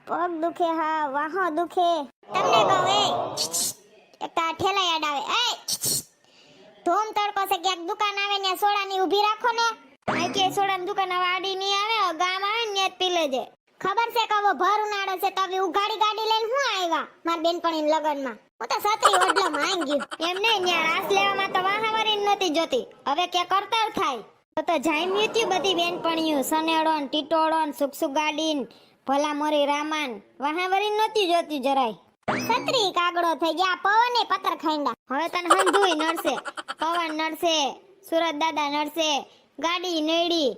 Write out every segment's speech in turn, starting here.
પગ દુખે હા વાહો દુખે તમને કહું એ એક તો આ ઠેલા યાદ આવે એ ધોમ તડકો છે ક્યાંક દુકાન આવે ને સોડાની ઊભી રાખો ને આ કે સોડાની દુકાન હવે આડી નહીં આવે ગામ આવે ને જ પી લેજે ખબર છે કે હવે ભર ઉનાળો છે તો હવે ઉઘાડી ગાડી લઈને હું આવ્યા માર બેનપણીના લગનમાં હું તો સત્રી ઓડલો માંગ ગયું એમ નહીં ન્યા રાસ લેવામાં તો વાહાવરી નહોતી જોતી હવે કે કરતર થાય તો જામ્યું ત્યું બધી બેનપણીઓ સનેડો ને ટીટોળો ને સુકસુક ગાડી ને ભલા મોરી રામાન વાહાવરી નહોતી જોતી જરાય સત્રી કાગડો થઈ ગયા પવને પતર ખાઈંડા હવે તને હંધુય નડશે પવન નડશે સુરત દાદા નડશે ગાડી નડી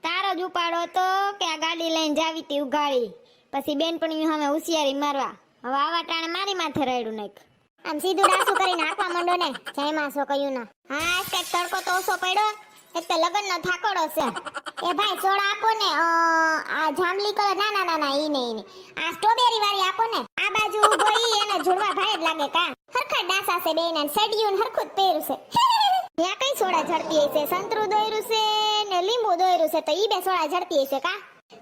તારો જ ઉપાડો તો કે આ ગાડી લઈને જાવી તી ઉગાડી પછી બેનપણીઓ સામે હોશિયારી મારવા હવે આવા ટાણે મારી માથે રાયડું નાખ આમ સીધું ડાસું કરીને હાંકવા માંડો ને જય માસો કયું ના હા એક તડકો તો ઓછો પડ્યો એક તો લગનનો થાકોડો છે એ ભાઈ સોડા આપો ને આ જાંબલી કલર ના ના ઈ નહીં આ સ્ટ્રોબેરી વાળી આપો ને આ બાજુ ઊભો ઈ એને જોડવા ભાઈ જ લાગે કા હરખા ડાસા છે બેન ને સડિયું ને હરખું જ પહેર્યું છે ત્યાં કઈ સોડા ઝડતી હશે સંતરું દોયરું છે ને લીંબુ દોયરું છે તો ઈ બે સોડા ઝડતી હશે કા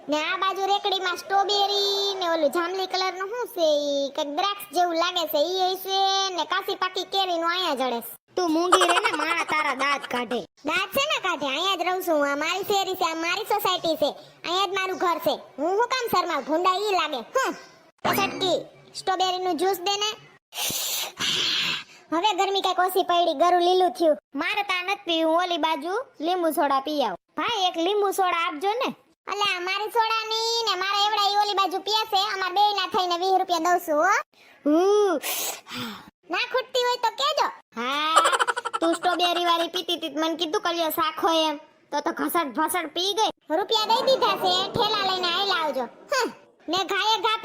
ને આ બાજુ રેકડીમાં સ્ટ્રોબેરી ને ઓલું જાંબલી કલર નું શું છે ઈ કઈક દ્રાક્ષ જેવું લાગે છે ઈ હશે ને કાસી પાકી કેરી નું આયા જડે તું મૂંગી રે ને મારા તારા દાંત કાઢે દાંત છે ને કાઢે અહીંયા જ રહું છું આ મારી શેરી છે આ મારી સોસાયટી છે અહીંયા જ મારું ઘર છે હું કામ શર્મા ભૂંડા ઈ લાગે સટકી સ્ટ્રોબેરી નું જ્યુસ દે ને હવે ગરમી કઈ ઓછી પડી ગરું લીલું થયું મારે તા નથી પીવું ઓલી બાજુ લીંબુ સોડા પી આવ ભાઈ એક લીંબુ સોડા આપજો ને અલ્યા મારી સોડા ની ને મારા એવડા ઈ ઓલી બાજુ પીએ છે અમાર બેય ના થઈને 20 રૂપિયા દઉં છું હો ના ખૂટતી હોય તો કેજો હા તું સ્ટ્રોબેરી વાળી પીતી તી મને કીધું કલ્યો સાખો એમ તો ઘસડ ભસડ પી ગઈ રૂપિયા દઈ દીધા છે ઠેલા લઈને આઈ લાવજો ને ઘાયે ઘા